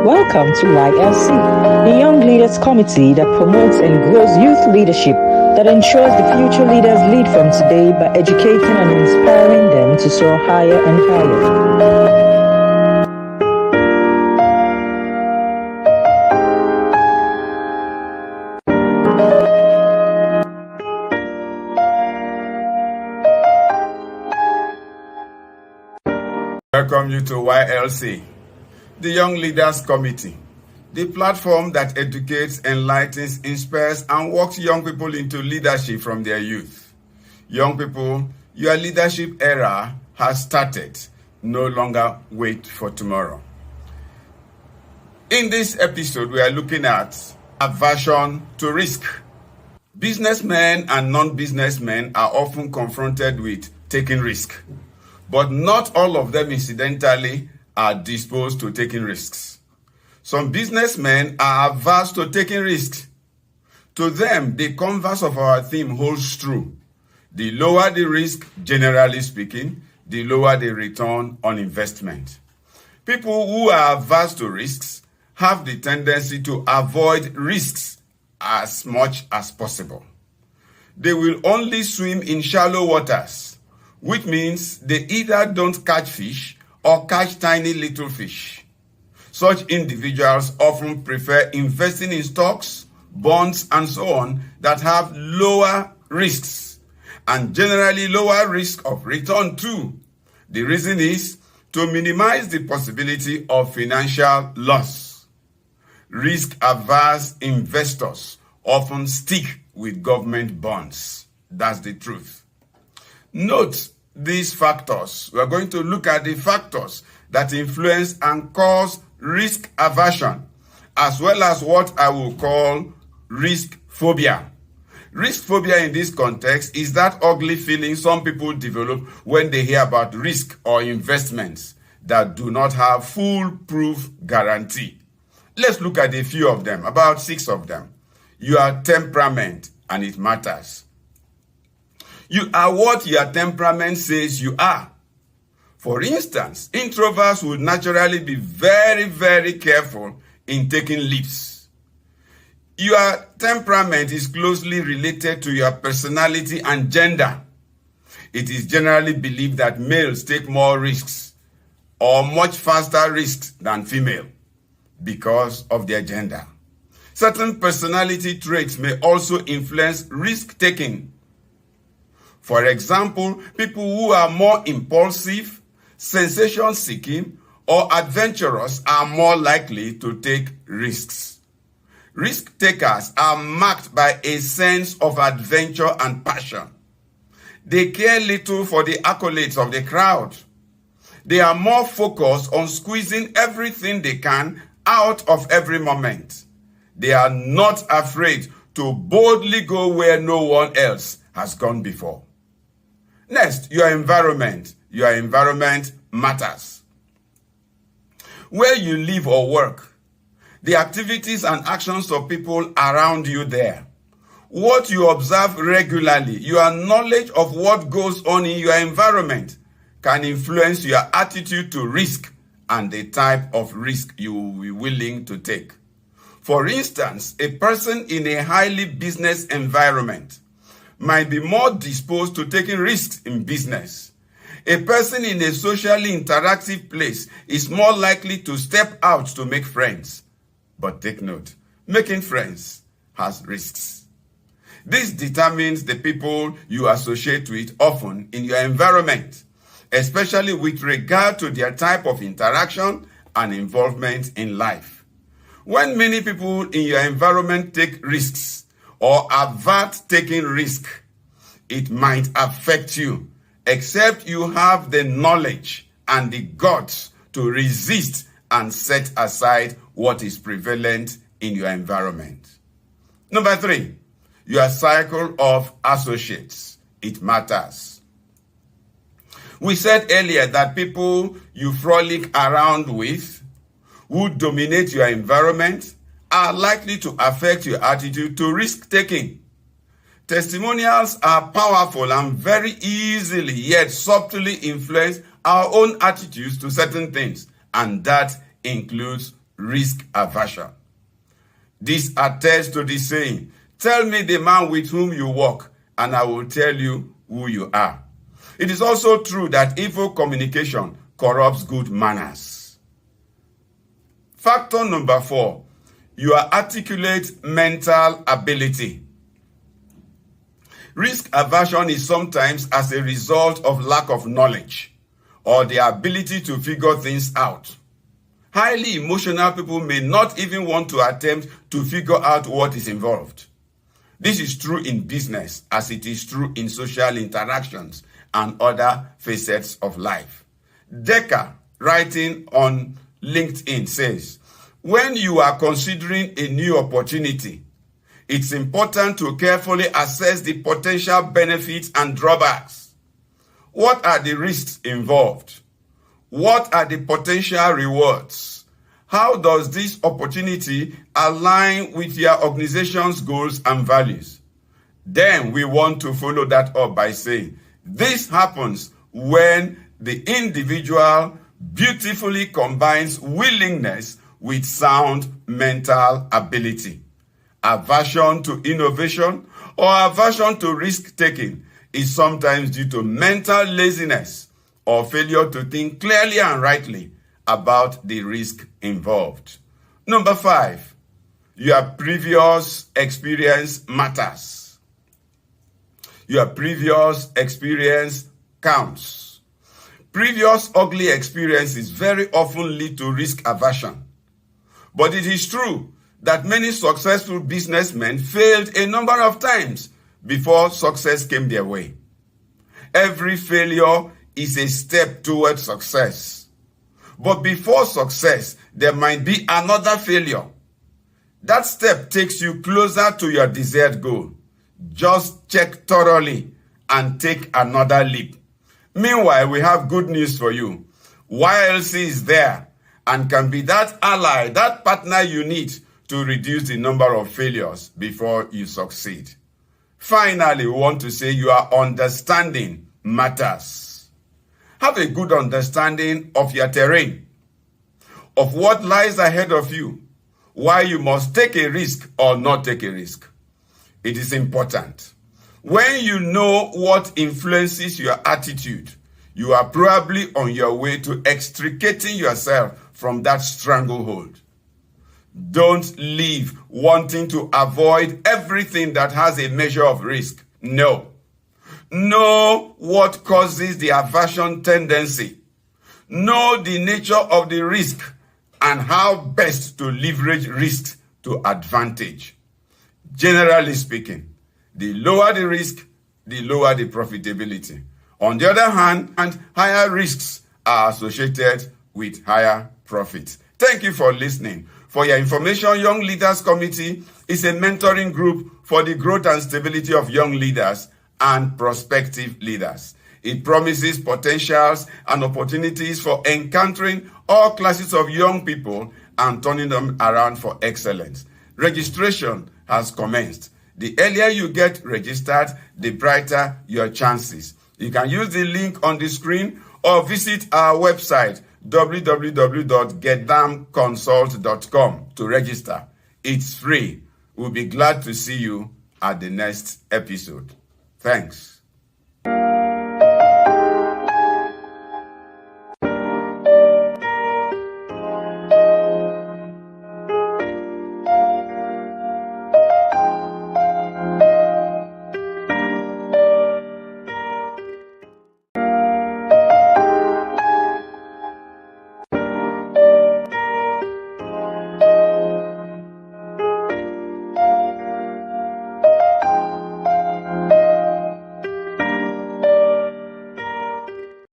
Welcome to YLC, the Young Leaders Committee that promotes and grows youth leadership that ensures the future leaders lead from today by educating and inspiring them to soar higher and higher. Welcome you to YLC, the Young Leaders Committee, the platform that educates, enlightens, inspires, and walks young people into leadership from their youth. Young people, your leadership era has started. No longer wait for tomorrow. In this episode, we are looking at aversion to risk. Businessmen and non-businessmen are often confronted with taking risk. But not all of them, incidentally, are disposed to taking risks. Some businessmen are averse to taking risks. To them, the converse of our theme holds true. The lower the risk, generally speaking, the lower the return on investment. People who are averse to risks have the tendency to avoid risks as much as possible. They will only swim in shallow waters, which means they either don't catch fish or catch tiny little fish. Such individuals often prefer investing in stocks, bonds, and so on that have lower risks and generally lower risk of return too. The reason is to minimize the possibility of financial loss. Risk-averse investors often stick with government bonds. That's the truth. Note these factors. We are going to look at the factors that influence and cause risk aversion, as well as what I will call risk phobia. Risk phobia in this context is that ugly feeling some people develop when they hear about risk or investments that do not have foolproof guarantee. Let's look at a few of them, about 6 of them. Your temperament, and it matters. You are what your temperament says you are. For instance, introverts would naturally be very, very careful in taking leaps. Your temperament is closely related to your personality and gender. It is generally believed that males take more risks or much faster risks than female because of their gender. Certain personality traits may also influence risk-taking. For example, people who are more impulsive, sensation-seeking, or adventurous are more likely to take risks. Risk-takers are marked by a sense of adventure and passion. They care little for the accolades of the crowd. They are more focused on squeezing everything they can out of every moment. They are not afraid to boldly go where no one else has gone before. Next, your environment. Your environment matters. Where you live or work, the activities and actions of people around you there, what you observe regularly, your knowledge of what goes on in your environment can influence your attitude to risk and the type of risk you will be willing to take. For instance, a person in a highly business environment might be more disposed to taking risks in business. A person in a socially interactive place is more likely to step out to make friends. But take note, making friends has risks. This determines the people you associate with often in your environment, especially with regard to their type of interaction and involvement in life. When many people in your environment take risks or avert taking risk, it might affect you, except you have the knowledge and the guts to resist and set aside what is prevalent in your environment. Number 3, your cycle of associates. It matters. We said earlier that people you frolic around with who dominate your environment are likely to affect your attitude to risk-taking. Testimonials are powerful and very easily yet subtly influence our own attitudes to certain things, and that includes risk aversion. This attests to the saying, "Tell me the man with whom you walk, and I will tell you who you are." It is also true that evil communication corrupts good manners. Factor number 4, your articulate mental ability. Risk aversion is sometimes as a result of lack of knowledge or the ability to figure things out. Highly emotional people may not even want to attempt to figure out what is involved. This is true in business as it is true in social interactions and other facets of life. Decker, writing on LinkedIn, says, "When you are considering a new opportunity, it's important to carefully assess the potential benefits and drawbacks. What are the risks involved? What are the potential rewards? How does this opportunity align with your organization's goals and values?" Then we want to follow that up by saying, this happens when the individual beautifully combines willingness with sound mental ability. Aversion to innovation or aversion to risk-taking is sometimes due to mental laziness or failure to think clearly and rightly about the risk involved. Number 5, your previous experience matters. Your previous experience counts. Previous ugly experiences very often lead to risk aversion. But it is true that many successful businessmen failed a number of times before success came their way. Every failure is a step towards success. But before success, there might be another failure. That step takes you closer to your desired goal. Just check thoroughly and take another leap. Meanwhile, we have good news for you. YLC is there and can be that ally, that partner you need to reduce the number of failures before you succeed. Finally, we want to say your understanding matters. Have a good understanding of your terrain, of what lies ahead of you, why you must take a risk or not take a risk. It is important. When you know what influences your attitude, you are probably on your way to extricating yourself from that stranglehold. Don't live wanting to avoid everything that has a measure of risk. No. Know what causes the aversion tendency. Know the nature of the risk and how best to leverage risk to advantage. Generally speaking, the lower the risk, the lower the profitability. On the other hand, higher risks are associated with higher profits. Thank you for listening. For your information, Young Leaders Committee is a mentoring group for the growth and stability of young leaders and prospective leaders. It promises potentials and opportunities for encountering all classes of young people and turning them around for excellence. Registration has commenced. The earlier you get registered, the brighter your chances. You can use the link on the screen or visit our website www.getdamconsult.com to register. It's free. We'll be glad to see you at the next episode. Thanks.